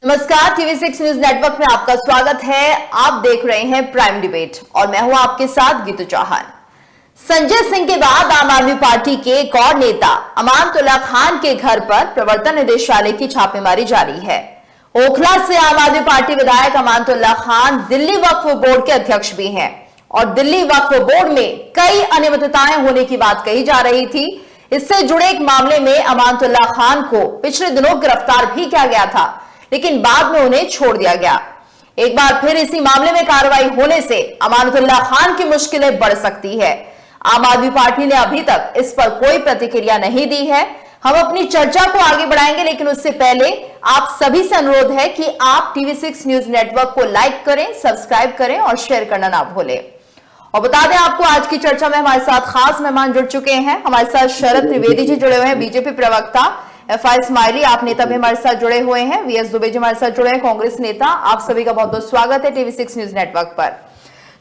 नमस्कार, TV6 news network में आपका स्वागत है। आप देख रहे हैं प्राइम डिबेट और मैं हूं आपके साथ गीतू चौहान। संजय सिंह के बाद आम आदमी पार्टी के एक और नेता अमानतुल्लाह खान के घर पर प्रवर्तन निदेशालय की छापेमारी जारी है। ओखला से आम आदमी पार्टी विधायक अमानतुल्लाह खान दिल्ली वक्फ बोर्ड के अध्यक्ष भी हैं और दिल्ली वक्फ बोर्ड में कई अनियमितताएं होने की बात कही जा रही थी। इससे जुड़े एक मामले में अमानतुल्लाह खान को पिछले दिनों गिरफ्तार भी किया गया था, लेकिन बाद में उन्हें छोड़ दिया गया। एक बार फिर इसी मामले में कार्रवाई होने से अमानतुल्लाह खान की मुश्किलें बढ़ सकती है। आम आदमी पार्टी ने अभी तक इस पर कोई प्रतिक्रिया नहीं दी है। हम अपनी चर्चा को आगे बढ़ाएंगे, लेकिन उससे पहले आप सभी से अनुरोध है कि आप TV6 न्यूज नेटवर्क को लाइक करें, सब्सक्राइब करें और शेयर करना ना भूलें। और बता दें आपको, आज की चर्चा में हमारे साथ खास मेहमान जुड़ चुके हैं। हमारे साथ शरद त्रिवेदी जी जुड़े हुए हैं, बीजेपी प्रवक्ता। FI स्माइली, आप नेता भी हमारे साथ जुड़े हुए हैं। VS दुबे जी हमारे साथ जुड़े हैं, कांग्रेस नेता। आप सभी का बहुत बहुत स्वागत है TV6 न्यूज नेटवर्क पर।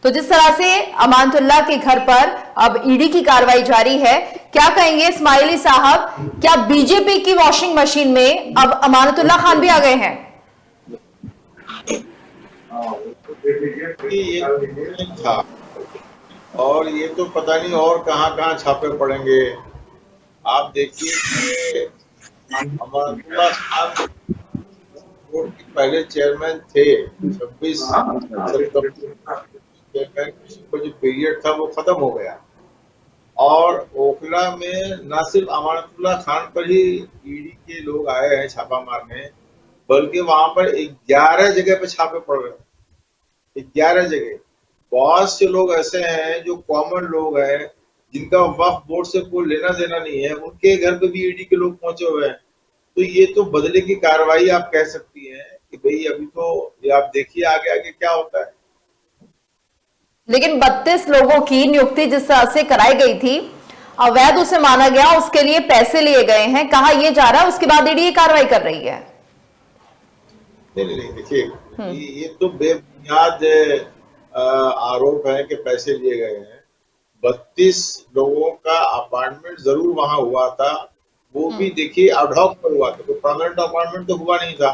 तो जिस तरह से अमानतुल्लाह के घर पर अब ईडी की कार्रवाई जारी है, क्या कहेंगे स्माइली साहब, क्या बीजेपी की वॉशिंग मशीन में अब अमानतुल्लाह खान भी आ गए हैं? ये था और ये तो पता नहीं और कहाँ छापे पड़ेंगे। आप देखिए, अमानतुल्लाह खान बोर्ड के पहले चेयरमैन थे। 26 चेयरमैन को जो पीरियड था वो खत्म हो गया और ओखला में न सिर्फ अमानतुल्लाह खान पर ही ईडी के लोग आए हैं छापा मारने, बल्कि वहां पर 11 जगह पे छापे पड़ रहे हैं। 11 जगह। बहुत से लोग ऐसे हैं जो कॉमन लोग हैं, जिनका वक्फ बोर्ड से कोई लेना देना नहीं है, उनके घर पे भी ईडी के लोग पहुंचे हुए हैं। तो ये तो बदले की कार्रवाई आप कह सकती हैं कि भाई अभी तो ये आप देखिए आगे आगे क्या होता है। लेकिन 32 लोगों की नियुक्ति जिस तरह से कराई गई थी, अवैध उसे माना गया, उसके लिए पैसे लिए गए हैं, कहा यह जा रहा है, उसके बाद ईडी कार्रवाई कर रही है। नहीं, देखिए, ये तो बेबुनियाद आरोप है कि पैसे लिए गए हैं। 32 लोगों का अपॉइंटमेंट जरूर वहां हुआ था, वो भी देखिए एडहॉक पर हुआ था, तो परमानेंट अपॉइंटमेंट तो हुआ नहीं था,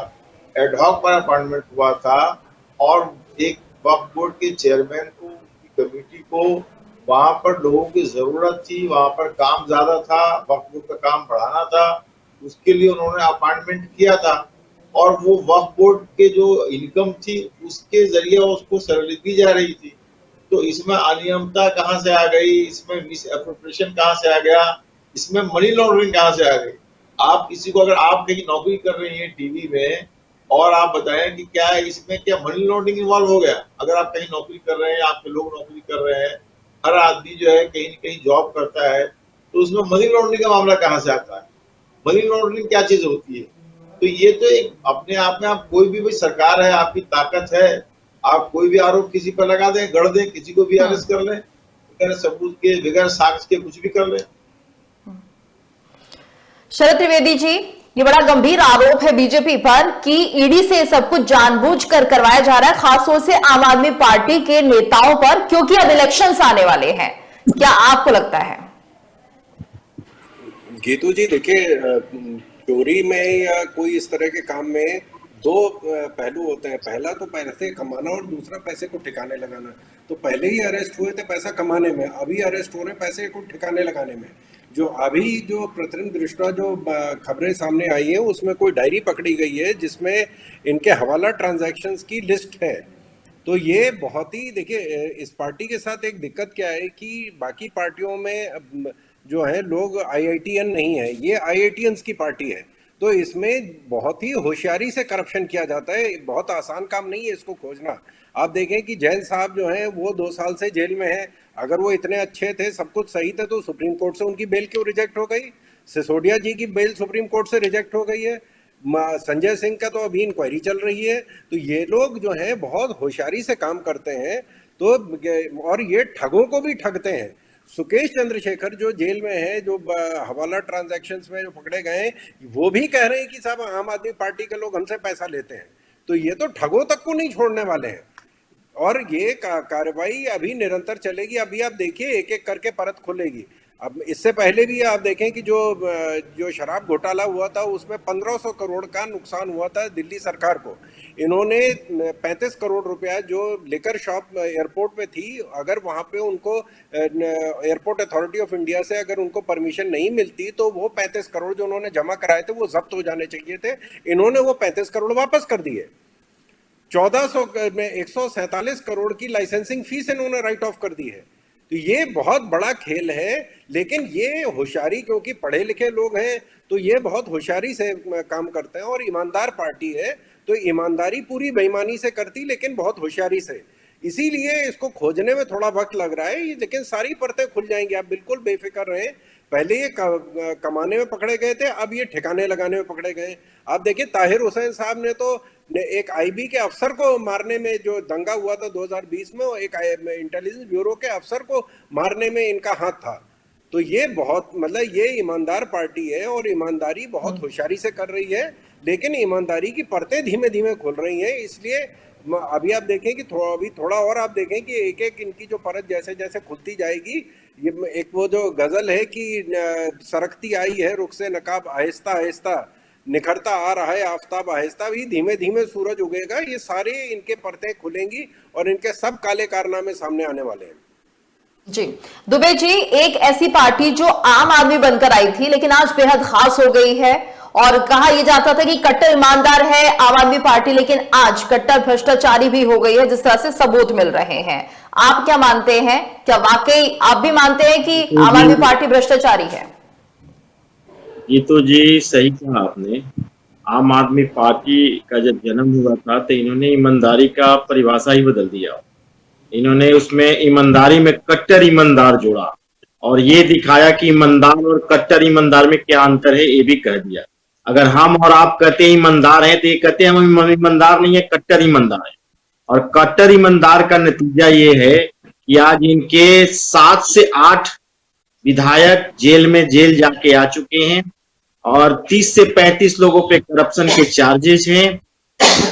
एडहॉक पर अपॉइंटमेंट हुआ था। और एक वक्फ बोर्ड के चेयरमैन को, उनकी कमेटी को वहां पर लोगों की जरूरत थी, वहां पर काम ज्यादा था, वक्फ बोर्ड का काम बढ़ाना था, उसके लिए उन्होंने अपॉइंटमेंट किया था। और वो वक्फ बोर्ड के जो इनकम थी उसके जरिए उसको सैलरी दी जा रही थी। तो इसमें अनियमितता कहाँ से आ गई, इसमें मिस एप्रोप्रिएशन कहाँ से आ गया, इसमें मनी लॉन्ड्रिंग कहाँ से आ गई। आप किसी को, अगर आप कहीं नौकरी कर रही हैं टीवी में और आप बताएं कि क्या इसमें क्या मनी लॉन्ड्रिंग इन्वॉल्व हो गया। अगर आप कहीं नौकरी कर रहे हैं, आपके लोग नौकरी कर रहे हैं, हर आदमी जो है कहीं न कहीं जॉब करता है, तो उसमें मनी लॉन्ड्रिंग का मामला कहाँ से आता है। मनी लॉन्ड्रिंग क्या चीज होती है। तो ये तो एक अपने आप में, आप कोई भी भाई सरकार है, आपकी ताकत है, आप कोई भी आरोप किसी पर लगा दें, गढ़ दें, किसी को भी अरेस्ट कर लें, बगैर सबूत के, बगैर साक्ष्य के कुछ भी कर लें। शरद त्रिवेदी जी, ये बड़ा गंभीर आरोप है बीजेपी पर कि ईडी से सब कुछ जानबूझकर करवाया जा रहा है, खासतौर से आम आदमी पार्टी के नेताओं पर, क्योंकि अब इलेक्शंस आने वाले हैं। क्या आपको लगता है? गीतू जी, देखिए, चोरी में या कोई इस तरह के काम में दो पहलू होते हैं। पहला तो पैसे कमाना और दूसरा पैसे को ठिकाने लगाना। तो पहले ही अरेस्ट हुए थे पैसा कमाने में, अभी अरेस्ट हो रहे पैसे को ठिकाने लगाने में। जो अभी जो प्रथम दृष्टया जो खबरें सामने आई हैं, उसमें कोई डायरी पकड़ी गई है जिसमें इनके हवाला ट्रांजैक्शंस की लिस्ट है। तो ये बहुत ही, देखिए, इस पार्टी के साथ एक दिक्कत क्या है कि बाकी पार्टियों में जो है लोग IITN नहीं है, ये IITians की पार्टी है। तो इसमें बहुत ही होशियारी से करप्शन किया जाता है। बहुत आसान काम नहीं है इसको खोजना। आप देखें कि जैन साहब जो हैं वो 2 साल से जेल में हैं। अगर वो इतने अच्छे थे, सब कुछ सही था, तो सुप्रीम कोर्ट से उनकी बेल क्यों रिजेक्ट हो गई? सिसोदिया जी की बेल सुप्रीम कोर्ट से रिजेक्ट हो गई है। संजय सिंह का तो अभी इंक्वायरी चल रही है। तो ये लोग जो हैं बहुत होशियारी से काम करते हैं। तो और ये ठगों को भी ठगते हैं। सुकेश चंद्रशेखर जो जेल में है, जो हवाला ट्रांजैक्शंस में जो पकड़े गए, वो भी कह रहे हैं कि साहब आम आदमी पार्टी के लोग हमसे पैसा लेते हैं। तो ये तो ठगों तक को नहीं छोड़ने वाले हैं। और ये कार्रवाई अभी निरंतर चलेगी। अभी आप देखिए, एक एक करके परत खुलेगी। अब इससे पहले भी आप देखें कि जो शराब घोटाला हुआ था उसमें 1500 करोड़ का नुकसान हुआ था दिल्ली सरकार को। इन्होंने 35 करोड़ रुपया जो लिकर शॉप एयरपोर्ट पे थी, अगर वहां पे उनको एयरपोर्ट अथॉरिटी ऑफ इंडिया से अगर उनको परमिशन नहीं मिलती तो वो 35 करोड़ जो उन्होंने जमा कराए थे वो जब्त हो जाने चाहिए थे। इन्होंने वो 35 करोड़ वापस कर दिए। 147 करोड़ की लाइसेंसिंग फीस इन्होंने राइट ऑफ कर दी है। तो ये बहुत बड़ा खेल है, लेकिन ये होशियारी, क्योंकि पढ़े लिखे लोग हैं तो ये बहुत होशियारी से काम करते हैं और ईमानदार पार्टी है तो ईमानदारी पूरी बेईमानी से करती, लेकिन बहुत होशियारी से। इसीलिए इसको खोजने में थोड़ा वक्त लग रहा है, लेकिन सारी परतें खुल जाएंगी, आप बिल्कुल बेफिक्र रहें। पहले ये कमाने में पकड़े गए थे, अब ये ठिकाने लगाने में पकड़े गए। आप देखिए ताहिर हुसैन साहब ने तो एक आईबी के अफसर को मारने में, जो दंगा हुआ था 2020 में, एक इंटेलिजेंस ब्यूरो के अफसर को मारने में इनका हाथ था। तो ये बहुत, मतलब ये ईमानदार पार्टी है और ईमानदारी बहुत होशियारी से कर रही है, लेकिन ईमानदारी की परतें धीमे धीमे खुल रही हैं। इसलिए अभी आप देखें कि अभी थोड़ा और आप देखें कि एक एक इनकी जो परत जैसे जैसे खुलती जाएगी, ये एक वो जो गजल है कि सरकती आई है रुख से नकाब आहिस्ता आहिस्ता, निखरता आ रहा है आफताब आहिस्ता, भी धीमे धीमे सूरज उगेगा। ये सारे इनके परतें खुलेंगी और इनके सब काले कारनामे सामने आने वाले हैं। जी दुबे जी, एक ऐसी पार्टी जो आम आदमी बनकर आई थी लेकिन आज बेहद खास हो गई है, और कहा यह जाता था कि कट्टर ईमानदार है आम आदमी पार्टी, लेकिन आज कट्टर भ्रष्टाचारी भी हो गई है, जिस तरह से सबूत मिल रहे हैं। आप क्या मानते हैं? क्या वाकई आप भी मानते हैं कि आम आदमी पार्टी भ्रष्टाचारी है? गीतू जी, सही कहा आपने। आम आदमी पार्टी का जब जन्म हुआ था तो इन्होंने ईमानदारी का परिभाषा ही बदल दिया। इन्होंने उसमें ईमानदारी में कट्टर ईमानदार जोड़ा और ये दिखाया कि ईमानदार और कट्टर ईमानदार में क्या अंतर है, ये भी कह दिया। अगर हम और आप कहते हैं ईमानदार हैं तो ये कहते हैं हम ईमानदार नहीं है, कट्टर ईमानदार है। और कट्टर ईमानदार का नतीजा ये है कि आज इनके 7 से 8 विधायक जेल जाके आ चुके हैं और 30 से 35 लोगों पे करप्शन के चार्जेस हैं।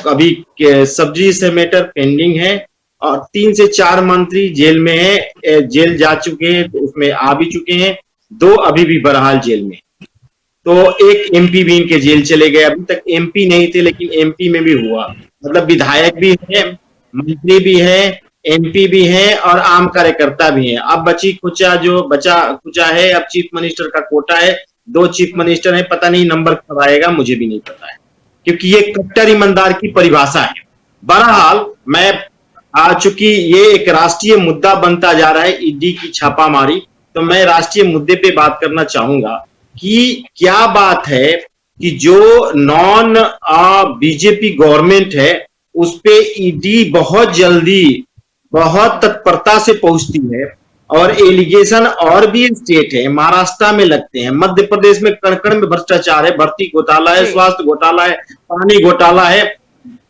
अभी सब्जी से मैटर पेंडिंग है और 3 से 4 मंत्री जेल में है, जेल जा चुके हैं, तो उसमें आ भी चुके हैं। 2 अभी भी बहरहाल जेल में। तो एक एमपी भी इनके जेल चले गए। अभी तक एमपी नहीं थे लेकिन एमपी में भी हुआ, मतलब विधायक भी है, मंत्री भी है, एमपी भी है और आम कार्यकर्ता भी है। अब बचा कुचा है, अब चीफ मिनिस्टर का कोटा है। 2 चीफ मिनिस्टर है, पता नहीं नंबर कब आएगा, मुझे भी नहीं पता है, क्योंकि ये कट्टर ईमानदार की परिभाषा है। बहरहाल चूंकि ये एक राष्ट्रीय मुद्दा बनता जा रहा है, ईडी की छापामारी, तो मैं राष्ट्रीय मुद्दे पे बात करना चाहूंगा कि क्या बात है कि जो नॉन बीजेपी गवर्नमेंट है उस पे ईडी बहुत जल्दी, बहुत तत्परता से पहुंचती है और एलिगेशन और भी स्टेट है, महाराष्ट्र में लगते हैं, मध्य प्रदेश में कण-कण में भ्रष्टाचार है, भर्ती घोटाला है, स्वास्थ्य घोटाला है, पानी घोटाला है,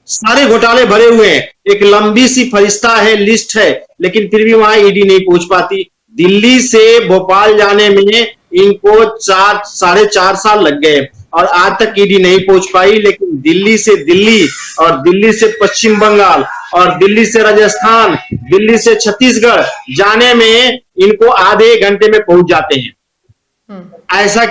सारे घोटाले भरे हुए हैं। एक लंबी सी फरिश्ता है, लिस्ट है, लेकिन फिर भी वहां ईडी नहीं पहुंच पाती। दिल्ली से भोपाल जाने में इनको 4.5 साल लग गए और आज तक ईडी नहीं पहुंच पाई। लेकिन दिल्ली से दिल्ली और दिल्ली से पश्चिम बंगाल और दिल्ली से राजस्थान, दिल्ली से छत्तीसगढ़ जाने में इनको आधे घंटे में पहुंच जाते हैं। ऐसा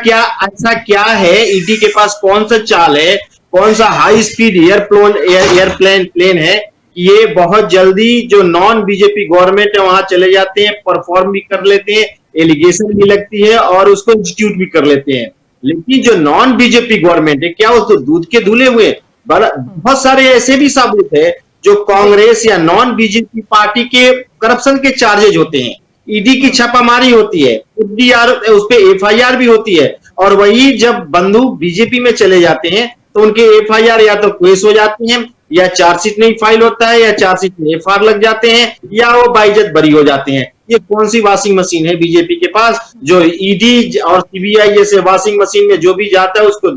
क्या है, ईडी के पास कौन सा चाल है, कौन सा हाई स्पीड एयरप्लेन है, ये बहुत जल्दी जो नॉन बीजेपी गवर्नमेंट है वहां चले जाते हैं, परफॉर्म भी कर लेते हैं, एलिगेशन भी लगती है और उसको इंस्टीट्यूट भी कर लेते हैं। लेकिन जो नॉन बीजेपी गवर्नमेंट है, क्या वो तो दूध के धुले हुए? बहुत सारे ऐसे भी साबुत है जो कांग्रेस या नॉन बीजेपी पार्टी के करप्शन के चार्जेज होते हैं, ईडी की छापामारी होती है, उस पे एफआईआर भी होती है, और वही जब बंधु बीजेपी में चले जाते हैं तो उनके एफआईआर या तो केस हो जाते हैं, या चार्जशीट नहीं फाइल होता है, या चार्जशीट में एफआईआर लग जाते हैं, या वो बाइज्जत बरी हो जाते हैं। ये कौन सी वॉशिंग मशीन है बीजेपी के पास, जो ईडी और सीबीआई जैसे वॉशिंग मशीन में जो भी जाता है उसको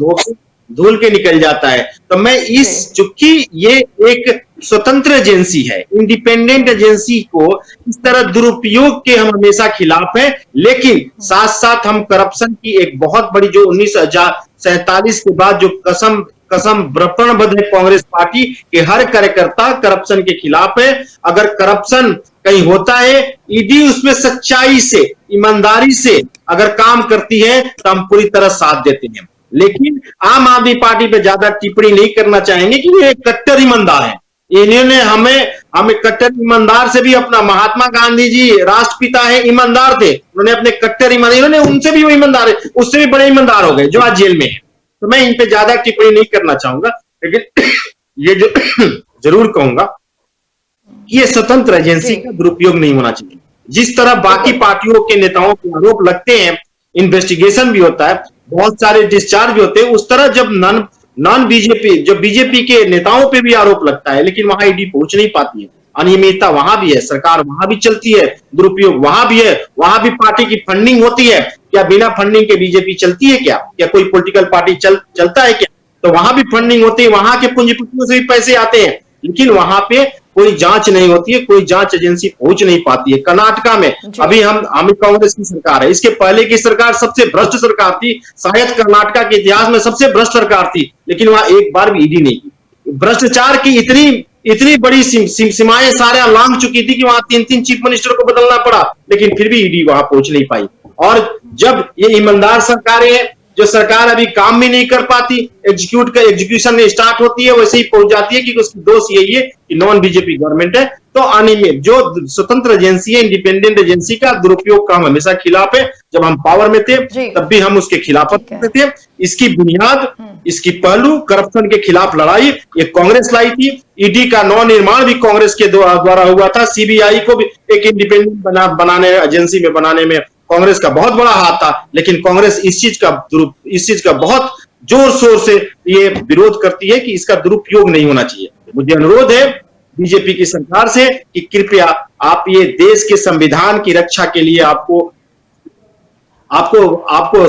धुल के निकल जाता है। तो मैं चूंकि ये एक स्वतंत्र एजेंसी है, इंडिपेंडेंट एजेंसी को इस तरह दुरुपयोग के हम हमेशा खिलाफ हैं, लेकिन साथ साथ हम करप्शन की एक बहुत बड़ी, जो 1947 के बाद जो कसम प्रणबद्ध है कांग्रेस पार्टी के हर कार्यकर्ता करप्शन के खिलाफ है। अगर करप्शन कहीं होता है, ईडी उसमें सच्चाई से, ईमानदारी से अगर काम करती है तो हम पूरी तरह साथ देते हैं। लेकिन आम आदमी पार्टी पे ज्यादा टिप्पणी नहीं करना चाहेंगे कि ये कट्टर ईमानदार है। इन्होंने हमें कट्टर ईमानदार से भी, अपना महात्मा गांधी जी राष्ट्रपिता है, ईमानदार थे, उन्होंने अपने कट्टर ईमानदार, इन्होंने उनसे भी वो ईमानदार है, उससे भी बड़े ईमानदार हो गए जो आज जेल में है। तो मैं इन पे ज्यादा टिप्पणी नहीं करना चाहूंगा, लेकिन ये जो जरूर कहूंगा कि ये स्वतंत्र एजेंसी का दुरुपयोग नहीं होना चाहिए। जिस तरह बाकी पार्टियों के नेताओं के आरोप लगते हैं, इन्वेस्टिगेशन भी होता है, बहुत सारे डिस्चार्ज भी होते हैं, उस तरह जब नॉन बीजेपी, जब बीजेपी के नेताओं पे भी आरोप लगता है, लेकिन वहां ईडी पहुंच नहीं पाती है, अनियमितता वहां भी है, सरकार वहां भी चलती है, दुरुपयोग वहां भी है, वहां भी पार्टी की फंडिंग होती है। क्या बिना फंडिंग के बीजेपी चलती है क्या कोई पॉलिटिकल पार्टी चलता है क्या? तो वहां भी फंडिंग होती है, वहां के पूंजीपतियों से भी पैसे आते हैं, लेकिन वहां पे कोई जांच नहीं होती है, कोई जांच एजेंसी पहुंच नहीं पाती है। कर्नाटका में अभी हम कांग्रेस की सरकार है, इसके पहले की सरकार सबसे भ्रष्ट सरकार थी, शायद कर्नाटका के इतिहास में सबसे भ्रष्ट सरकार थी, लेकिन वहां एक बार भी ईडी नहीं की। भ्रष्टाचार की इतनी बड़ी सीमाएं सारे लांघ चुकी थी कि वहां 3-3 चीफ मिनिस्टर को बदलना पड़ा, लेकिन फिर भी ईडी वहां पहुंच नहीं पाई। और जब ये ईमानदार सरकारें हैं, जो सरकार अभी काम भी नहीं कर पाती, एग्जीक्यूशन स्टार्ट होती है, वैसे ही पहुंच जाती है कि उसकी दोष यही है कि नॉन बीजेपी गवर्नमेंट है। तो अनियमित जो स्वतंत्र एजेंसी है, इंडिपेंडेंट एजेंसी का दुरुपयोग का हम हमेशा खिलाफ है। जब हम पावर में थे तब भी हम उसके खिलाफ करते थे। इसकी बुनियाद, इसकी पहलू करप्शन के खिलाफ लड़ाई ये कांग्रेस लाई थी। ईडी का नव निर्माण भी कांग्रेस के द्वारा हुआ था। सीबीआई को भी एक इंडिपेंडेंट बनाने, एजेंसी में बनाने में कांग्रेस का बहुत बड़ा हाथ था, लेकिन कांग्रेस इस चीज का बहुत जोर शोर से ये विरोध करती है कि इसका दुरुपयोग नहीं होना चाहिए। मुझे अनुरोध है बीजेपी की सरकार से कि कृपया आप ये देश के संविधान की रक्षा के लिए आपको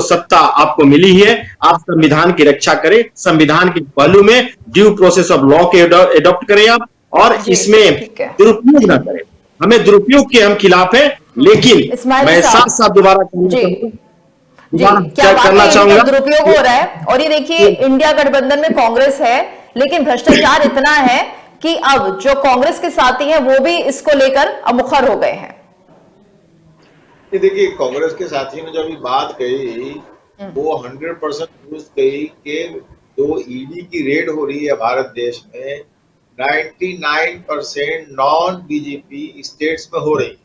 सत्ता आपको मिली है, आप संविधान की रक्षा करें, संविधान के पहलू में ड्यू प्रोसेस ऑफ लॉ के एडॉप्ट करें आप, और इसमें दुरुपयोग ना करें। हमें दुरुपयोग के हम खिलाफ है, लेकिन मैं साथ दोबारा करना चाहूंगा, दुरुपयोग हो रहा है। और ये देखिए, इंडिया गठबंधन में कांग्रेस है, लेकिन भ्रष्टाचार इतना है कि अब जो कांग्रेस के साथी हैं वो भी इसको लेकर अब मुखर हो गए हैं। ये देखिए, कांग्रेस के साथियों ने जो अभी बात कही वो 100% कही कि जो ईडी की रेड हो रही है भारत देश में, 99% नॉन बीजेपी स्टेट्स में हो रही है।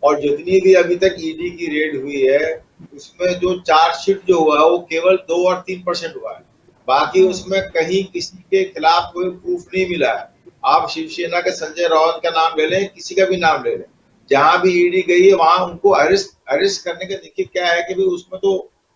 और जितनी भी अभी तक ईडी की रेड हुई है उसमें जो चार्जशीट जो हुआ है वो केवल 2 और 3% हुआ है। बाकी उसमें कहीं किसी के खिलाफ कोई प्रूफ नहीं मिला है। आप शिवसेना के संजय राउत का नाम ले लें, किसी का भी नाम ले लें, जहां भी ईडी गई है वहां उनको अरेस्ट करने का देखिए क्या है कि भाई उसमें तो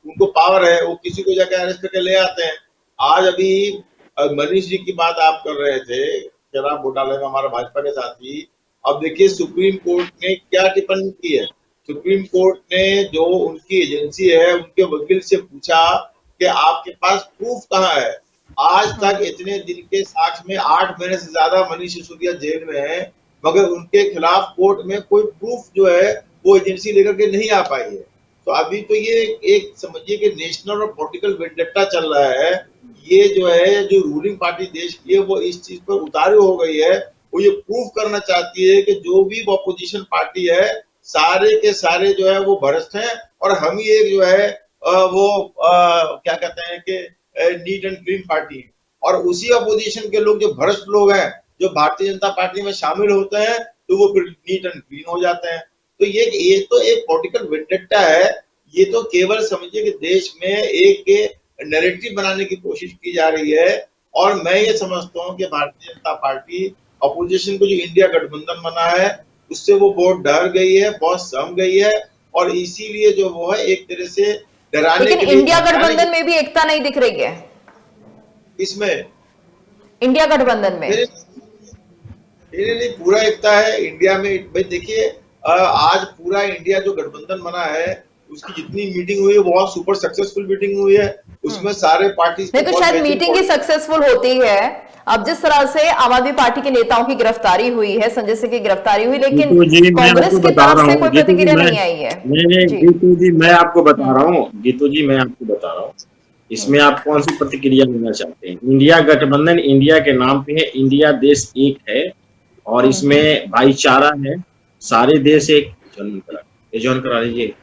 उनको पावर है, वो किसी को जाकर अरेस्ट करके ले आते हैं। आज अभी मनीष जी की बात आप कर रहे थे, शराब घोटाले में हमारा भाजपा के साथी, अब देखिए सुप्रीम कोर्ट ने क्या टिप्पणी की है। सुप्रीम कोर्ट ने जो उनकी एजेंसी है उनके वकील से पूछा कि आपके पास प्रूफ कहाँ है। आज तक इतने दिन के साक्ष्य में 8 महीने से ज्यादा मनीष सिसोदिया जेल में है, मगर उनके खिलाफ कोर्ट में कोई प्रूफ जो है वो एजेंसी लेकर के नहीं आ पाई है। तो अभी तो ये एक समझिए कि नेशनल और पॉलिटिकल वेंडेटा चल रहा है। ये जो है, जो रूलिंग पार्टी देश की है वो इस चीज पर उतारू हो गई है। वो ये प्रूफ करना चाहती है कि जो भी अपोजिशन पार्टी है सारे के सारे जो है वो भ्रष्ट हैं, और हम ही एक जो है क्या कहते हैं कि नीट एंड क्लीन पार्टी है। और उसी अपोजिशन के लोग जो भ्रष्ट लोग हैं, जो भारतीय जनता पार्टी में शामिल होते हैं, तो वो फिर नीट एंड क्लीन हो जाते हैं। तो ये तो एक पॉलिटिकल वेंडेटा है। ये तो केवल समझिए कि देश में एक नैरेटिव बनाने की कोशिश की जा रही है। और मैं ये समझता हूँ कि भारतीय जनता पार्टी अपोजिशन को जो इंडिया गठबंधन बना है उससे वो बहुत डर गई है, बहुत सहम गई है, और इसीलिए जो वो है एक तरह से डराने लेकिन इंडिया गठबंधन में भी एकता नहीं दिख रही है। इसमें इंडिया गठबंधन में नहीं, पूरा एकता है इंडिया में। भाई देखिए, आज पूरा इंडिया जो गठबंधन बना है उसकी जितनी मीटिंग हुई है बहुत सुपर सक्सेसफुल मीटिंग हुई है। उसमें सारे पार्टी नहीं, तो शायद मीटिंग ही सक्सेसफुल होती है। अब जिस तरह से आम आदमी पार्टी के नेताओं की गिरफ्तारी हुई है, संजय सिंह की गिरफ्तारी हुई, लेकिन कांग्रेस की तरफ से कोई प्रतिक्रिया नहीं आई है। नहीं गीतू जी, मैं आपको बता रहा हूँ इसमें आप कौन सी प्रतिक्रिया लेना चाहते हैं। इंडिया गठबंधन इंडिया के नाम पे है, इंडिया देश एक है, और इसमें भाईचारा है, सारे देश एक जॉइन करा लीजिए,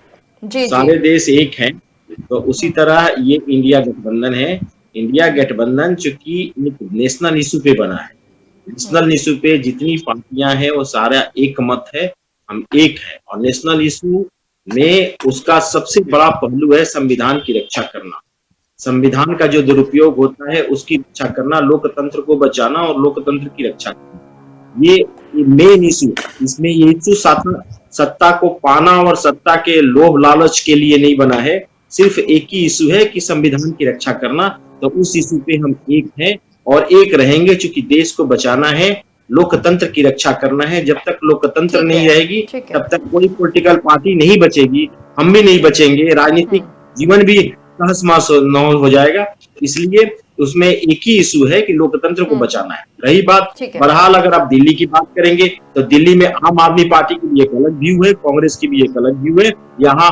जी जी। सारे देश एक हैं। तो उसी तरह ये इंडिया गठबंधन है। इंडिया गठबंधन चूंकि एक नेशनल इशू पे बना है, नेशनल इशू पे जितनी पार्टियां हैं वो सारा एक मत है, हम एक है। और नेशनल इशू में उसका सबसे बड़ा पहलू है संविधान की रक्षा करना। संविधान का जो दुरुपयोग होता है उसकी रक्षा करना, लोकतंत्र को बचाना और लोकतंत्र की रक्षा करना, ये मेन इशू। इसमें ये इशू सत्ता को पाना और सत्ता के लोभ लालच के लिए नहीं बना है, सिर्फ एक ही इशू है कि संविधान की रक्षा करना। तो उस इशू पे हम एक हैं और एक रहेंगे, चूंकि देश को बचाना है, लोकतंत्र की रक्षा करना है। जब तक लोकतंत्र ठीक नहीं है, रहेगी ठीक है। तब तक कोई पॉलिटिकल पार्टी नहीं बचेगी, हम भी नहीं बचेंगे, राजनीतिक जीवन भी तहस-महस हो जाएगा। इसलिए उसमें एक ही इशू है कि लोकतंत्र को बचाना है। रही बात ठीक है। बहरहाल अगर आप दिल्ली की बात करेंगे तो दिल्ली में आम आदमी पार्टी की भी एक अलग व्यू है, कांग्रेस की भी एक अलग व्यू है। यहाँ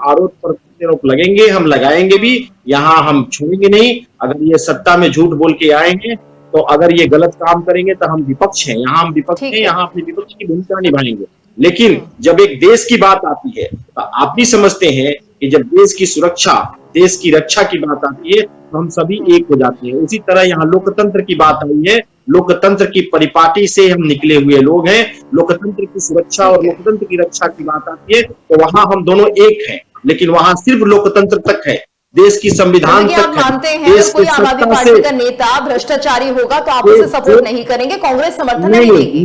आरोप प्रत्यारोप लगेंगे, हम लगाएंगे भी, यहाँ हम छोड़ेंगे नहीं। अगर ये सत्ता में झूठ बोल के आएंगे तो अगर ये गलत काम करेंगे तो हम विपक्ष हैं, यहाँ हम विपक्ष ठीक हैं, है। यहाँ अपनी विपक्ष की भूमिका निभाएंगे। लेकिन जब एक देश की बात आती है तो आप भी समझते हैं कि जब देश की सुरक्षा, देश की रक्षा की बात आती है तो हम सभी एक हो जाते हैं। उसी तरह यहाँ लोकतंत्र की बात आई है, लोकतंत्र की परिपाटी से हम निकले हुए लोग हैं। लोकतंत्र की सुरक्षा और लोकतंत्र की रक्षा की बात आती है तो वहां हम दोनों एक हैं, लेकिन वहां सिर्फ लोकतंत्र तक है, देश की संविधान तो आप तक है। मानते हैं देश अगर कोई की आम आदमी सत्ता पार्टी से का नेता भ्रष्टाचारी होगा तो आप उसे सपोर्ट नहीं करेंगे, कांग्रेस समर्थन नहीं देगी?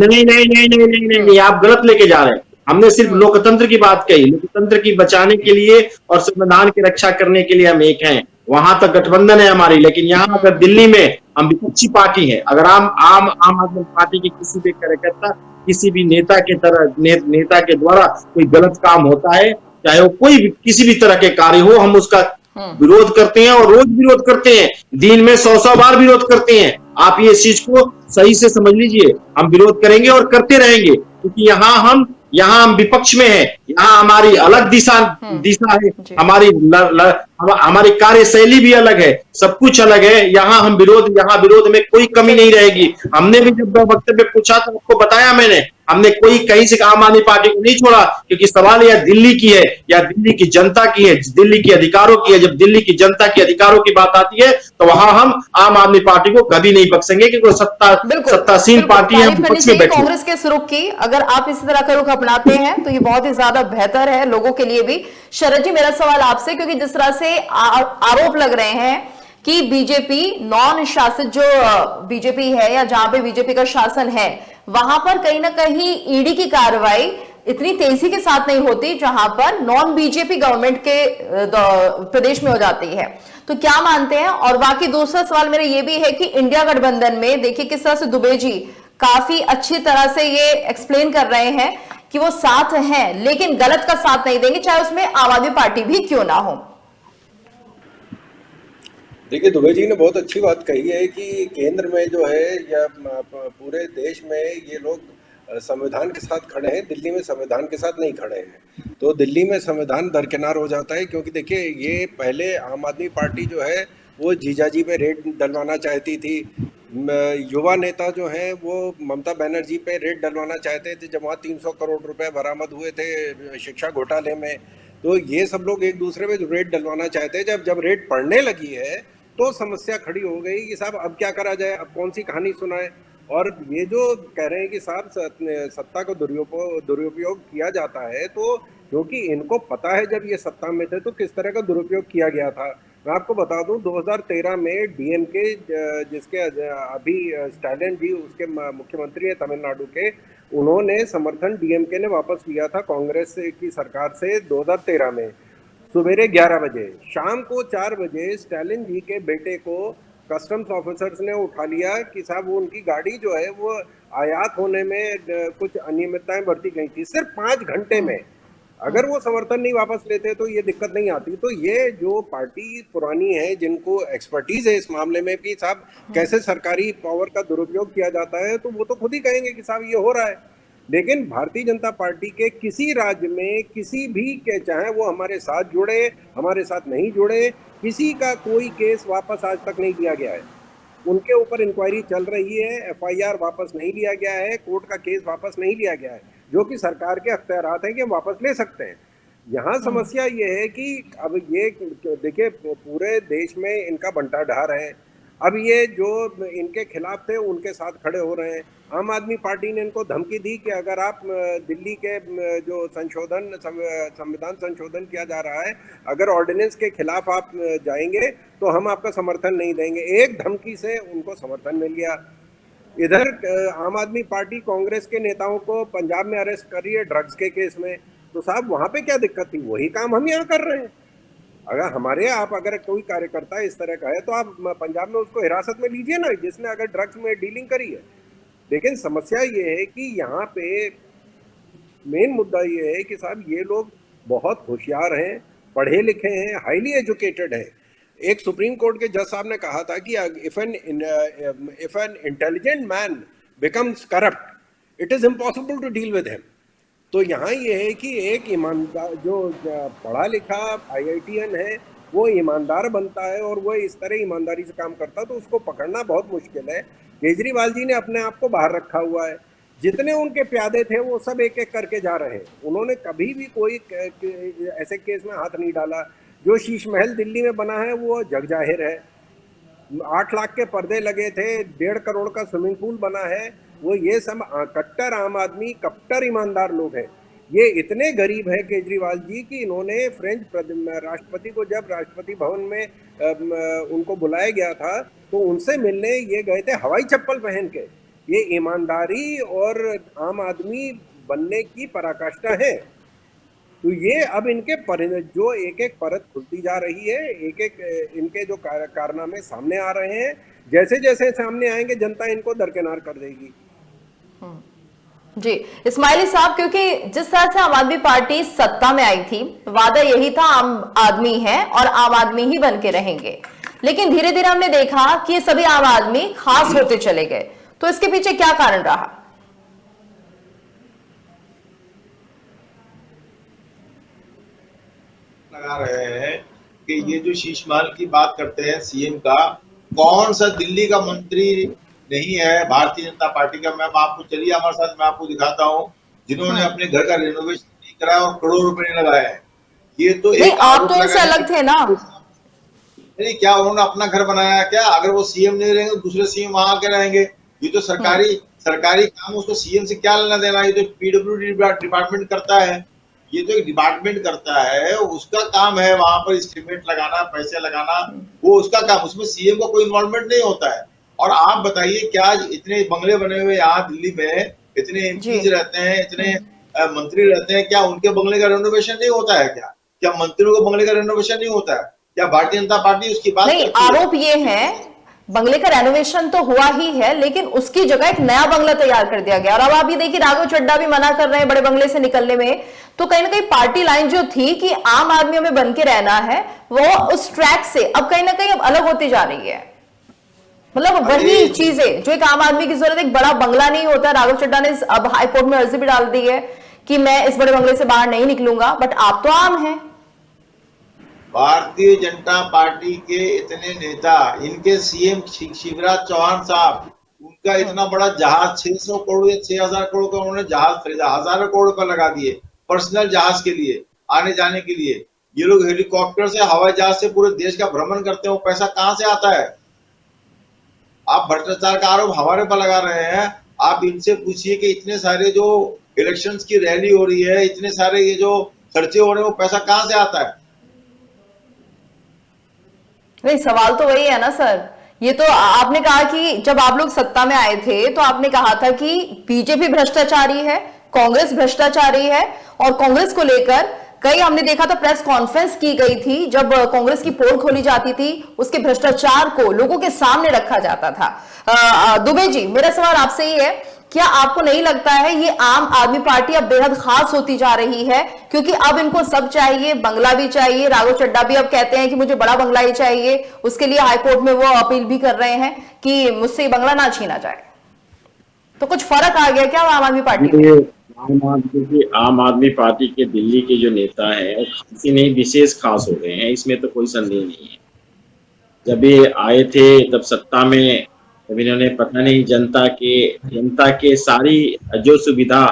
नहीं, आप गलत लेके जा रहे हैं। हमने सिर्फ लोकतंत्र की बात कही, लोकतंत्र की बचाने के लिए और संविधान की रक्षा करने के लिए हम एक हैं। वहां तक गठबंधन है हमारी, लेकिन यहाँ अगर दिल्ली में हम विपक्षी पार्टी है, अगर आम आदमी पार्टी के किसी भी कार्यकर्ता, किसी भी नेता के नेता के द्वारा कोई गलत काम होता है, चाहे वो कोई भी किसी भी तरह के कार्य हो, हम उसका विरोध करते हैं और रोज विरोध करते हैं, दिन में 100 बार विरोध करते हैं। आप ये चीज को सही से समझ लीजिए, हम विरोध करेंगे और करते रहेंगे, क्योंकि यहाँ हम विपक्ष में हैं। यहाँ हमारी अलग दिशा है, हमारी कार्यशैली भी अलग है, सब कुछ अलग है। यहाँ विरोध में कोई कमी नहीं रहेगी। हमने भी जब वक्तव्य पूछा तो आपको बताया मैंने, हमने कोई कहीं से आम आदमी पार्टी को नहीं छोड़ा, क्योंकि सवाल यह दिल्ली की है या दिल्ली की जनता की है, दिल्ली के अधिकारों की है। जब दिल्ली की जनता के अधिकारों की बात आती है तो वहां हम आम आदमी पार्टी को कभी नहीं बख्शेंगे, क्योंकि सत्तासीन पार्टी है, विपक्ष में बैठे। कांग्रेस के रुख की अगर आप इसी तरह का रुख अपनाते हैं तो ये बहुत ही ज्यादा बेहतर है लोगों के लिए भी। शरद जी, मेरा सवाल आपसे, क्योंकि जिस तरह से आरोप लग रहे हैं कि बीजेपी नॉन शासित जो बीजेपी है या जहां पे बीजेपी का शासन है वहां पर कहीं ना कहीं ईडी की कार्रवाई इतनी तेजी के साथ नहीं होती जहां पर नॉन बीजेपी गवर्नमेंट के प्रदेश में हो जाती है, तो क्या मानते हैं? और बाकी दूसरा सवाल मेरा ये भी है कि इंडिया गठबंधन में देखिए किस तरह से दुबे जी काफी अच्छी तरह से ये एक्सप्लेन कर रहे हैं कि वो साथ हैं, लेकिन गलत का साथ नहीं देंगे, चाहे उसमें आम आदमी पार्टी भी क्यों ना हो। देखिए, दुबे जी ने बहुत अच्छी बात कही है कि केंद्र में जो है या पूरे देश में ये लोग संविधान के साथ खड़े हैं, दिल्ली में संविधान के साथ नहीं खड़े हैं। तो दिल्ली में संविधान दरकिनार हो जाता है, क्योंकि देखिए ये पहले आम आदमी पार्टी जो है वो जीजाजी पे रेड डलवाना चाहती थी। युवा नेता जो हैं वो ममता बनर्जी पे रेड डलवाना चाहते थे जब वहाँ 300 करोड़ रुपए बरामद हुए थे शिक्षा घोटाले में। तो ये सब लोग एक दूसरे पे रेड डलवाना चाहते हैं। जब रेड पड़ने लगी है तो समस्या खड़ी हो गई कि साहब अब क्या करा जाए, अब कौन सी कहानी सुनाए। और ये जो कह रहे हैं कि साहब सत्ता को दुरुपयोग किया जाता है, तो क्योंकि इनको पता है जब ये सत्ता में थे तो किस तरह का दुरुपयोग किया गया था। मैं आपको बता दूं 2013 में डीएमके जिसके अभी स्टालिन जी उसके मुख्यमंत्री है तमिलनाडु के, उन्होंने समर्थन डीएमके ने वापस लिया था कांग्रेस की सरकार से 2013 में। सवेरे 11 बजे, शाम को 4 बजे स्टालिन जी के बेटे को कस्टम्स ऑफिसर्स ने उठा लिया कि साहब वो उनकी गाड़ी जो है वो आयात होने में कुछ अनियमितताएं बरती गई थी, सिर्फ 5 घंटे में। अगर वो समर्थन नहीं वापस लेते तो ये दिक्कत नहीं आती। तो ये जो पार्टी पुरानी है जिनको एक्सपर्टीज है इस मामले में कि साहब कैसे सरकारी पावर का दुरुपयोग किया जाता है, तो वो तो खुद ही कहेंगे कि साहब ये हो रहा है। लेकिन भारतीय जनता पार्टी के किसी राज्य में किसी भी के, चाहे वो हमारे साथ जुड़े हमारे साथ नहीं जुड़े, किसी का कोई केस वापस आज तक नहीं लिया गया है। उनके ऊपर इंक्वायरी चल रही है, एफआईआर वापस नहीं लिया गया है, कोर्ट का केस वापस नहीं लिया गया है। जो कि सरकार के अख्तियारात हैं कि हम वापस ले सकते हैं। यहाँ समस्या ये है कि अब ये देखिए पूरे देश में इनका बंटा ढार है। अब ये जो इनके खिलाफ थे उनके साथ खड़े हो रहे हैं। आम आदमी पार्टी ने इनको धमकी दी कि अगर आप दिल्ली के जो संविधान संशोधन किया जा रहा है, अगर ऑर्डिनेंस के खिलाफ आप जाएंगे तो हम आपका समर्थन नहीं देंगे। एक धमकी से उनको समर्थन मिल गया। इधर आम आदमी पार्टी कांग्रेस के नेताओं को पंजाब में अरेस्ट कर रही है ड्रग्स के केस में, तो साहब वहां पे क्या दिक्कत थी? वही काम हम यहाँ कर रहे हैं। अगर हमारे आप अगर कोई कार्यकर्ता इस तरह का है तो आप पंजाब में उसको हिरासत में लीजिए ना, जिसने अगर ड्रग्स में डीलिंग करी है। लेकिन समस्या ये है कि यहाँ पे मेन मुद्दा ये है कि साहब ये लोग बहुत होशियार हैं, पढ़े लिखे हैं, हाईली एजुकेटेड हैं। एक सुप्रीम कोर्ट के जज साहब ने कहा था कि if an intelligent man becomes corrupt it is impossible to deal with him. तो यहाँ ये है कि एक ईमानदार जो पढ़ा लिखा IITian है वो ईमानदार बनता है और वो इस तरह ईमानदारी से काम करता है तो उसको पकड़ना बहुत मुश्किल है। केजरीवाल जी ने अपने आप को बाहर रखा हुआ है। जितने उनके प्यादे थे वो सब एक एक करके जा रहे हैं। उन्होंने कभी भी कोई ऐसे केस में हाथ नहीं डाला। जो शीश महल दिल्ली में बना है वो जग जाहिर है। 8 लाख के पर्दे लगे थे, 1.5 करोड़ का स्विमिंग पूल बना है। वो ये सब कट्टर आम आदमी, कट्टर ईमानदार लोग हैं। ये इतने गरीब है केजरीवाल जी कि इन्होंने फ्रेंच राष्ट्रपति को जब राष्ट्रपति भवन में उनको बुलाया गया था तो उनसे मिलने ये गए थे हवाई चप्पल पहन के। ये ईमानदारी और आम आदमी बनने की पराकाष्ठा है। तो ये अब इनके जो एक एक परत खुलती जा रही है, एक एक इनके जो कारनामे सामने आ रहे हैं, जैसे जैसे सामने आएंगे जनता इनको दरकिनार कर देगी। जी इस्माइली साहब, क्योंकि जिस तरह से आम आदमी पार्टी सत्ता में आई थी, वादा यही था आम आदमी है और आम आदमी ही बन के रहेंगे, लेकिन धीरे धीरे हमने देखा कि ये सभी आम आदमी खास होते चले गए। तो इसके पीछे क्या कारण रहा? लगा रहे हैं कि ये जो शीश महल की बात करते हैं सीएम का, कौन सा दिल्ली का मंत्री नहीं है भारतीय जनता पार्टी का? मैं आपको, चलिए हमारे साथ, मैं आपको दिखाता हूँ जिन्होंने अपने घर का रेनोवेशन नहीं कराया और करोड़ों रुपए नहीं लगाए हैं। ये तो नहीं, आप तो इनसे अलग थे ना। नहीं, क्या उन्होंने अपना घर बनाया क्या? अगर वो सीएम नहीं रहेंगे दूसरे सीएम वहां आके रहेंगे। ये तो सरकारी काम, उसको सीएम से क्या लेना देना? ये तो PWD डिपार्टमेंट करता है। ये तो एक डिपार्टमेंट करता है, उसका काम है वहां पर एस्टिमेट लगाना, पैसे लगाना, वो उसका काम, उसमें सीएम का कोई इन्वॉल्वमेंट नहीं होता है। और आप बताइए, क्या इतने बंगले बने हुए यहाँ दिल्ली में, इतने एमपीज रहते हैं, इतने मंत्री रहते हैं, क्या उनके बंगले का रेनोवेशन नहीं होता है? क्या मंत्रियों के बंगले का रेनोवेशन नहीं होता है? क्या भारतीय जनता पार्टी उसकी बात नहीं? आरोप ये है बंगले का रेनोवेशन तो हुआ ही है, लेकिन उसकी जगह एक नया बंगला तैयार कर दिया गया। और अब आप ये देखिए राघव चड्ढा भी मना कर रहे हैं बड़े बंगले से निकलने में। तो कहीं ना कहीं पार्टी लाइन जो थी कि आम आदमियों में बन के रहना है, वो उस ट्रैक से अब कहीं ना कहीं अब अलग होती जा रही है। मतलब वही चीजें जो एक आम आदमी की जरूरत, एक बड़ा बंगला नहीं होता। राघव चड्ढा ने अब हाईकोर्ट में अर्जी भी डाल दी है कि मैं इस बड़े बंगले से बाहर नहीं निकलूंगा, बट आप तो आम हैं। भारतीय जनता पार्टी के इतने नेता, इनके सीएम शिवराज चौहान साहब, उनका इतना बड़ा जहाज 600 करोड़ या 6000 करोड़ का उन्होंने जहाज खरीदा, हजारों करोड़ का लगा दिए पर्सनल जहाज के लिए, आने जाने के लिए। ये लोग हेलीकॉप्टर से, हवाई जहाज से पूरे देश का भ्रमण करते हैं। वो पैसा कहाँ से आता है? आप भ्रष्टाचार का आरोप हमारे पर लगा रहे हैं। आप इनसे पूछिए कि इतने सारे जो इलेक्शंस की रैली हो रही है, इतने सारे ये जो खर्चे हो रहे हैं, वो पैसा कहाँ से आता है? नहीं, सवाल तो वही है ना सर। ये तो आपने कहा कि जब आप लोग सत्ता में आए थे तो आपने कहा था कि बीजेपी भ्रष्टाचारी है, कांग्रेस भ्रष्टाचारी है, और कांग्रेस को लेकर कई हमने देखा था प्रेस कॉन्फ्रेंस की गई थी जब कांग्रेस की पोल खोली जाती थी, उसके भ्रष्टाचार को लोगों के सामने रखा जाता था। दुबे जी, मेरा सवाल आपसे ही है, क्या आपको नहीं लगता है ये आम आदमी पार्टी अब बेहद खास होती जा रही है? क्योंकि अब इनको सब चाहिए, बंगला भी चाहिए। राघव चड्ढा भी अब कहते हैं कि मुझे बड़ा बंगला ही चाहिए, उसके लिए हाईकोर्ट में वो अपील भी कर रहे हैं कि मुझसे बंगला ना छीना जाए। तो कुछ फर्क आ गया क्या आम आदमी पार्टी में? आम आदमी पार्टी के दिल्ली के जो नेता हैं वो किसी नहीं विशेष खास हो गए हैं, इसमें तो कोई संदेह नहीं है। जब ये आए थे तब सत्ता में, तब इन्होंने पता नहीं जनता के सारी जो सुविधा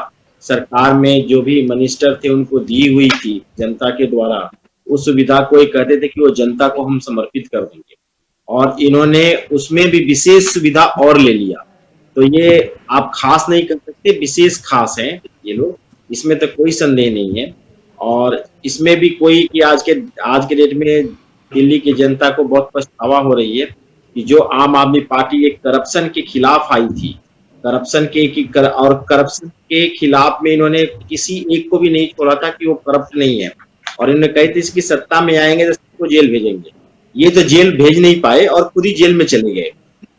सरकार में जो भी मिनिस्टर थे उनको दी हुई थी जनता के द्वारा, उस सुविधा को ये कहते थे कि वो जनता को हम समर्पित कर देंगे, और इन्होंने उसमें भी विशेष सुविधा और ले लिया। तो ये आप खास नहीं कर सकते, विशेष खास हैं ये लोग, इसमें तो कोई संदेह नहीं है। और इसमें भी कोई कि आज के डेट में दिल्ली की जनता को बहुत पछतावा हो रही है कि जो आम आदमी पार्टी एक करप्शन के खिलाफ आई थी, करप्शन के खिलाफ में इन्होंने किसी एक को भी नहीं छोड़ा था कि वो करप्ट नहीं है, और इन्होंने कही थी इसकी सत्ता में आएंगे तो सबको जेल भेजेंगे। ये तो जेल भेज नहीं पाए और खुद ही जेल में चले गए।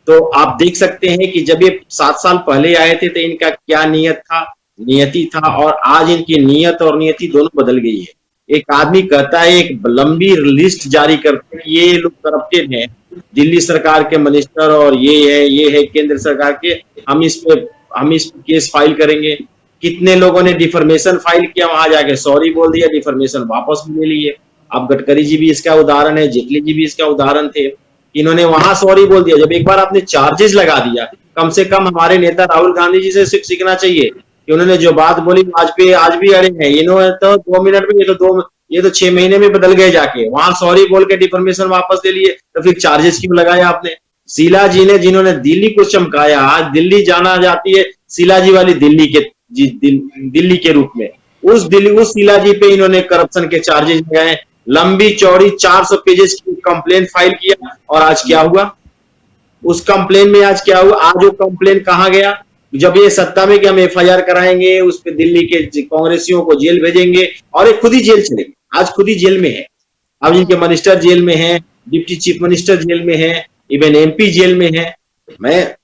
तो आप देख सकते हैं कि जब ये 7 साल पहले आए थे तो इनका क्या नियति था, और आज इनकी नियत और नियति दोनों बदल गई है। एक आदमी कहता है, एक लंबी लिस्ट जारी करते हैं कि ये लोग करप्टेड हैं, दिल्ली सरकार के मिनिस्टर, और ये है केंद्र सरकार के, हम इस पे केस फाइल करेंगे। कितने लोगों ने डिफर्मेशन फाइल किया, वहां जाके सॉरी बोल दिया, डिफर्मेशन वापस भी ले लिए। अब गडकरी जी भी इसका उदाहरण है, जेटली जी भी इसका उदाहरण थे, इन्होंने वहां सॉरी बोल दिया। जब एक बार आपने चार्जेस लगा दिया, कम से कम हमारे नेता राहुल गांधी जी से सीखना चाहिए कि उन्होंने जो बात बोली आज भी अड़े हैं। इन्होंने तो 2 मिनट में, ये तो 6 महीने में बदल गए, जाके वहां सॉरी बोल के डिफर्मेशन वापस ले लिए, तो फिर चार्जेस क्यों लगाया आपने? शीला जी ने, जिन्होंने दिल्ली को चमकाया, आज दिल्ली जाना जाती है शीला जी वाली दिल्ली के रूप में, उस शीला जी पे इन्होंने करप्शन के चार्जेस लगाए, लंबी चौड़ी 400 पेजेस की कंप्लेन फाइल किया, और आज क्या हुआ? उस कंप्लेन में आज क्या हुआ? आज वो कंप्लेन कहां गया? जब ये सत्ता में कि हम एफआईआर कराएंगे, उस पे दिल्ली के कांग्रेसियों को जेल भेजेंगे, और एक खुद ही जेल चले गए, आज खुद ही जेल में है। अब इनके मिनिस्टर जेल में है, डिप्टी चीफ मिनिस्टर जेल में है, इवन एमपी जेल में है। मैं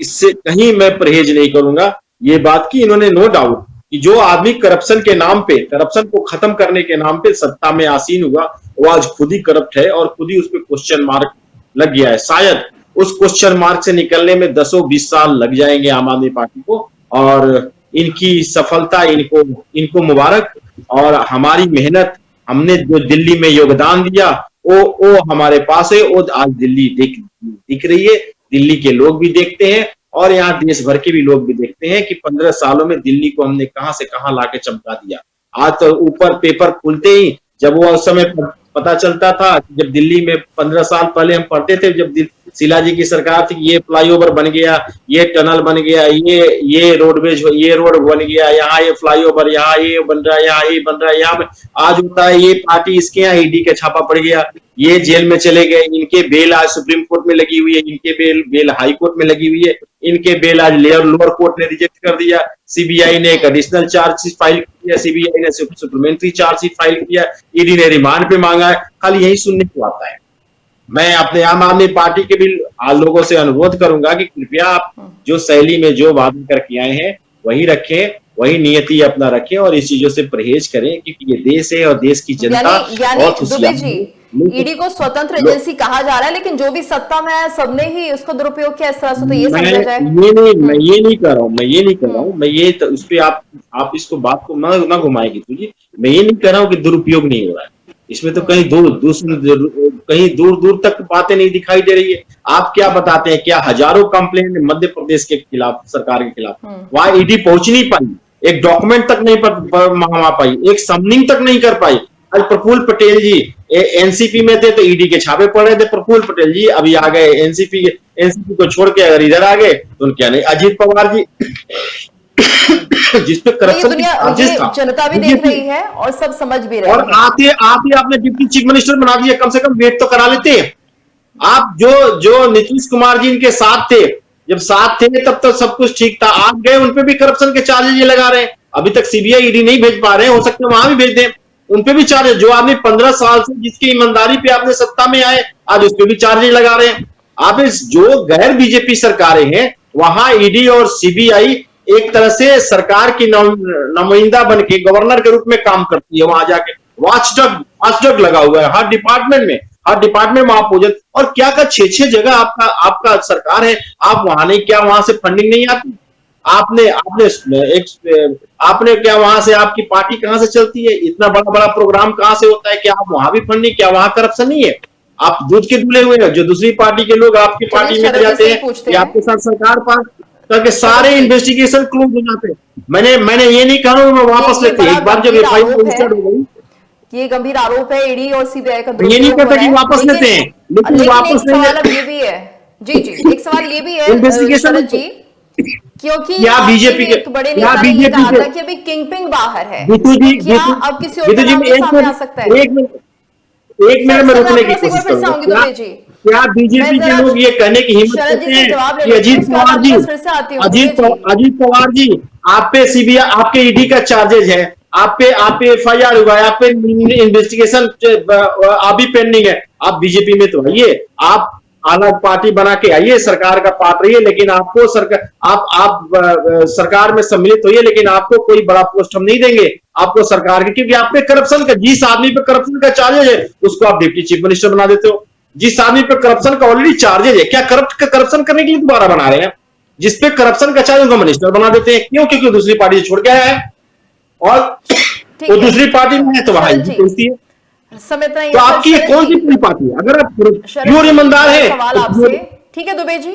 इससे कहीं मैं परहेज नहीं करूंगा ये बात की, इन्होंने नो डाउट कि जो आदमी करप्शन के नाम पे, करप्शन को खत्म करने के नाम पे सत्ता में आसीन हुआ, वो आज खुद ही करप्ट है और खुद ही उस पर क्वेश्चन मार्क लग गया है। शायद उस क्वेश्चन मार्क से निकलने में 10-20 साल लग जाएंगे आम आदमी पार्टी को, और इनकी सफलता इनको मुबारक। और हमारी मेहनत, हमने जो दिल्ली में योगदान दिया, वो हमारे पास है, वो आज दिल्ली दिख रही है, दिल्ली के लोग भी देखते हैं, और यहाँ देश भर के भी लोग भी देखते हैं कि 15 सालों में दिल्ली को हमने कहां से कहां लाके चमका दिया। आज तो ऊपर पेपर खुलते ही, जब वो उस समय पता चलता था, जब दिल्ली में 15 साल पहले हम पढ़ते थे, जब शीला जी की सरकार थी, ये फ्लाईओवर बन गया, ये टनल बन गया, ये रोडवेज, ये रोड बन गया, यहाँ ये फ्लाईओवर, यहाँ ये बन रहा है, यहाँ ये बन रहा है, यहाँ आज होता है ये पार्टी, इसके यहाँ ईडी का छापा पड़ गया, ये जेल में चले गए, इनके बेल आज सुप्रीम कोर्ट में लगी हुई है, इनके बेल हाई कोर्ट में लगी हुई है, इनके बेल आज लोअर कोर्ट ने रिजेक्ट कर दिया, सीबीआई ने एक एडिशनल चार्जशीट फाइल किया, सीबीआई ने सप्लीमेंट्री चार्जशीट फाइल किया, ईडी ने रिमांड पे मांगा है। खाली यही सुनने को आता है। मैं अपने आम आदमी पार्टी के भी लोगों से अनुरोध करूंगा कि कृपया आप जो शैली में जो वादे करके आए हैं वही रखें, वही नियति अपना रखें, और इस चीजों से परहेज करें, क्योंकि ये देश है और देश की जनता बहुत दुबे ईडी को स्वतंत्र एजेंसी कहा जा रहा है, लेकिन जो भी सत्ता में है सबने ही उसको दुरुपयोग किया, इस तरह से तो ये समझा जाए। मैं ये नहीं कर रहा हूँ, मैं ये तो उस पे आप इसको बात को ना घुमाएगी तुझे। मैं ये नहीं कर रहा हूँ कि दुरुपयोग नहीं हो रहा है, इसमें तो कहीं दूर तक बातें नहीं दिखाई दे रही है। आप क्या बताते हैं, क्या हजारों कंप्लेंट मध्य प्रदेश के खिलाफ, सरकार के खिलाफ, वहां ईडी पहुंच नहीं पाई, एक डॉक्यूमेंट तक नहीं मंगवा पाई, एक समनिंग तक नहीं कर पाई। आज प्रफुल्ल पटेल जी एनसीपी में थे तो ईडी के छापे पड़ रहे थे, प्रफुल्ल पटेल जी अभी आ गए एनसीपी को छोड़ के अगर इधर आ गए तो क्या नहीं, अजीत पवार जी जिसपे करप्शन जनता भी देख रही है और सब समझ भी रहे हैं, और आते आपने डिप्टी चीफ मिनिस्टर बना दिया, कम से कम वेट तो करा लेते। आप जो नीतीश कुमार जी इनके साथ थे, जब साथ थे तब तो सब कुछ ठीक था, आप गए उनपे भी करप्शन के चार्जेस ये लगा रहे हैं। अभी तक सीबीआई ईडी नहीं भेज पा रहे हैं, हो सकता है वहां भी भेज दें, उनपे भी चार्जेस। जो आदमी 15 साल से जिसकी ईमानदारी पे आपने सत्ता में आए, आज उसपे भी चार्जेस लगा रहे हैं। आप जो गैर बीजेपी सरकारें हैं वहां ईडी और सीबीआई एक तरह से सरकार की नुमाइंदा बन के गवर्नर के रूप में काम करती है, वहां जाके वॉचडॉग लगा हुआ है हर डिपार्टमेंट महापूजन। और क्या का 6 जगह आपका सरकार है, आप वहां नहीं, क्या वहां से फंडिंग नहीं आती? आपने क्या वहां से, आपकी पार्टी कहां से चलती है? इतना बड़ा प्रोग्राम कहां से होता है? क्या आप वहां भी फंडिंग, क्या वहां करप्शन नहीं है? आप दूध के धुले हुए हैं, जो दूसरी पार्टी के लोग आपकी पार्टी में जाते हैं, आपके साथ सरकार पास ताकि सारे इन्वेस्टिगेशन क्लोज हो जाते। मैंने ये नहीं कहा मैं वापस लेते, एक बार जब एफआईआर रजिस्टर्ड हो गई, ये गंभीर आरोप है, ईडी और सीबीआई का ये नहीं दुरुपयोग हो कहता रहा कि है, वापस लेते हैं, लेकिन एक वापस सवाल अब ये भी है जी, एक सवाल ये भी है इन्वेस्टिगेशन शरद जी, क्योंकि क्या बीजेपी के एक बड़े नेता ने ये कहा था कि अभी किंगपिंग बाहर है, गीतू जी, तो क्या अब किसी और का नाम सामने आ सकता है? एक मिनट में रुकने की कोशिश करूंगा। क्या बीजेपी के लोग ये कहने की हिम्मत करते हैं कि अजीत पवार जी आप पे सीबीआई, आपके ईडी का चार्जेज है, आप पे एफआईआर हुआ है, आप पे इन्वेस्टिगेशन अभी पेंडिंग है, आप बीजेपी में तो आइए, आप अलग पार्टी बना के आइए, सरकार का पार्ट रहिए, लेकिन आपको सरकार आप सरकार में सम्मिलित होइए, लेकिन आपको कोई बड़ा पोस्ट हम नहीं देंगे आपको सरकार के, क्योंकि आप पे करप्शन का, जिस आदमी पे करप्शन का चार्जेज है उसको आप डिप्टी चीफ मिनिस्टर बना देते हो। जिस आदमी पे करप्शन का ऑलरेडी चार्जेज है, क्या करप्शन करने के लिए दोबारा बना रहे हैं? जिसपे करप्शन का चार्ज उनको मिनिस्टर बना देते हैं, क्यों? क्योंकि दूसरी पार्टी से छोड़ के आया है और वो दूसरी पार्टी में है तो वहां है। तो आपकी कौन सी पूरी पार्टी है? अगर आप प्योर ईमानदार है सवाल आपसे, ठीक है दुबे जी,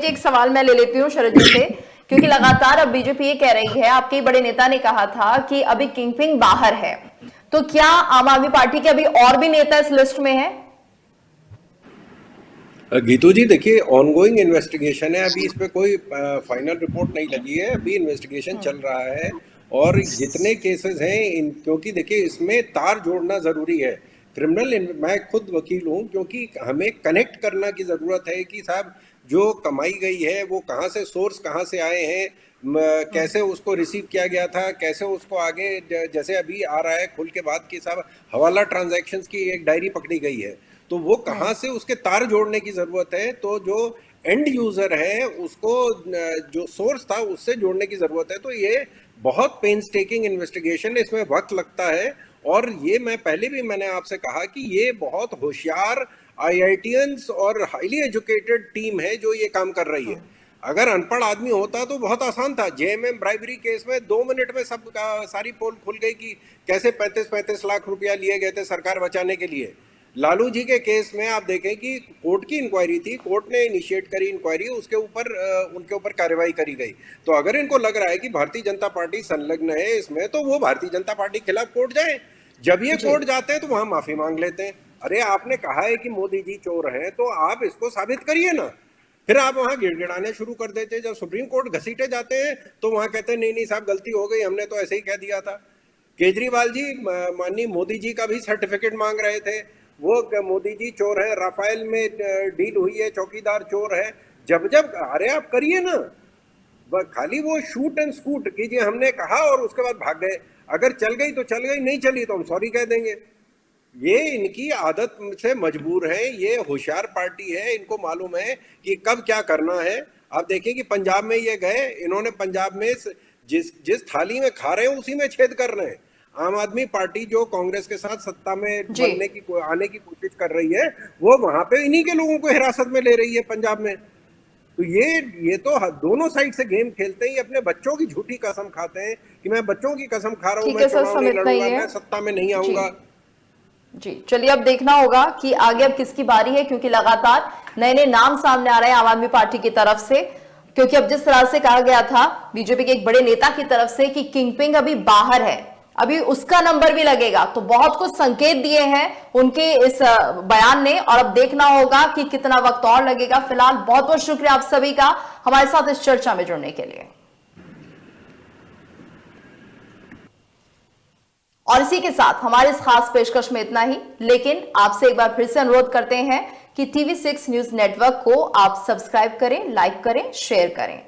एक सवाल मैं ले लेती हूँ शरद जी से, क्योंकि लगातार अब बीजेपी ये कह रही है, आपके बड़े नेता ने कहा था कि अभी किंगपिंग बाहर है, तो क्या आम आदमी पार्टी के अभी और भी नेता इस लिस्ट में है? गीतू जी देखिए, ऑनगोइंग इन्वेस्टिगेशन है, अभी इस पे कोई फाइनल रिपोर्ट नहीं लगी है, अभी इन्वेस्टिगेशन चल रहा है और जितने केसेस हैं क्योंकि देखिए इसमें तार जोड़ना जरूरी है। क्रिमिनल, मैं खुद वकील हूं, क्योंकि हमें कनेक्ट करना की जरूरत है कि साहब जो कमाई गई है वो कहाँ से, सोर्स कहाँ से आए हैं, कैसे उसको रिसीव किया गया था, कैसे उसको आगे, जैसे अभी आ रहा है खुल के बाद कि साहब हवाला ट्रांजैक्शंस की एक डायरी पकड़ी गई है, तो वो कहाँ से, उसके तार जोड़ने की जरूरत है। तो जो एंड यूजर है उसको जो सोर्स था उससे जोड़ने की जरूरत है। तो ये बहुत पेन्सटेकिंग इन्वेस्टिगेशन है, इसमें वक्त लगता है और ये मैंने आपसे कहा कि ये बहुत होशियार आईआईटीएंस और हाईली एजुकेटेड टीम है जो ये काम कर रही है। अगर अनपढ़ आदमी होता तो बहुत आसान था। जेएमएम ब्राइबरी केस में 2 मिनट में सब सारी पोल खुल गई कि कैसे 35-35 लाख रुपया लिए गए थे सरकार बचाने के लिए। लालू जी के केस में आप देखें कि कोर्ट की इंक्वायरी थी, कोर्ट ने इनिशिएट करी इंक्वायरी, उसके ऊपर उनके ऊपर कार्रवाई करी गई। तो अगर इनको लग रहा है कि भारतीय जनता पार्टी संलग्न है इसमें, तो वो भारतीय जनता पार्टी के खिलाफ कोर्ट जाए। जब ये कोर्ट जाते हैं तो वहां माफी मांग लेते हैं। अरे आपने कहा है कि मोदी जी चोर हैं, तो आप इसको साबित करिए ना। फिर आप वहां गिड़गिड़ाने शुरू कर देते हैं। जब सुप्रीम कोर्ट घसीटे जाते हैं तो वहां कहते हैं नहीं साहब गलती हो गई, हमने तो ऐसे ही कह दिया था। केजरीवाल जी माननीय मोदी जी का भी सर्टिफिकेट मांग रहे थे, वो मोदी जी चोर है, राफेल में डील हुई है, चौकीदार चोर है। जब अरे आप करिए ना, खाली वो शूट एंड स्कूट कीजिए, हमने कहा और उसके बाद भाग गए। अगर चल गई तो चल गई, नहीं चली तो हम सॉरी कह देंगे। ये इनकी आदत से मजबूर है, ये होशियार पार्टी है, इनको मालूम है कि कब क्या करना है। आप देखें कि पंजाब में ये गए, इन्होंने पंजाब में जिस थाली में खा रहे हैं उसी में छेद कर रहे हैं। आम आदमी पार्टी जो कांग्रेस के साथ सत्ता में आने की कोशिश कर रही है, वो वहां पे इन्हीं के लोगों को हिरासत में ले रही है पंजाब में। तो ये तो दोनों साइड से गेम खेलते हैं, अपने बच्चों की झूठी कसम खाते हैं कि मैं बच्चों की कसम खा रहा हूं, मैं चुनाव नहीं लड़ूंगा, मैं सत्ता में नहीं आऊंगा। जी चलिए, अब देखना होगा कि आगे अब किसकी बारी है, क्योंकि लगातार नए नए नाम सामने आ रहे हैं आम आदमी पार्टी की तरफ से। क्योंकि अब जिस तरह से कहा गया था बीजेपी के एक बड़े नेता की तरफ से कि किंगपिंग अभी बाहर है, अभी उसका नंबर भी लगेगा, तो बहुत कुछ संकेत दिए हैं उनके इस बयान ने, और अब देखना होगा कि कितना वक्त और लगेगा। फिलहाल बहुत बहुत शुक्रिया आप सभी का हमारे साथ इस चर्चा में जुड़ने के लिए। और इसी के साथ हमारे इस खास पेशकश में इतना ही, लेकिन आपसे एक बार फिर से अनुरोध करते हैं कि TV6 न्यूज नेटवर्क को आप सब्सक्राइब करें, लाइक करें, शेयर करें।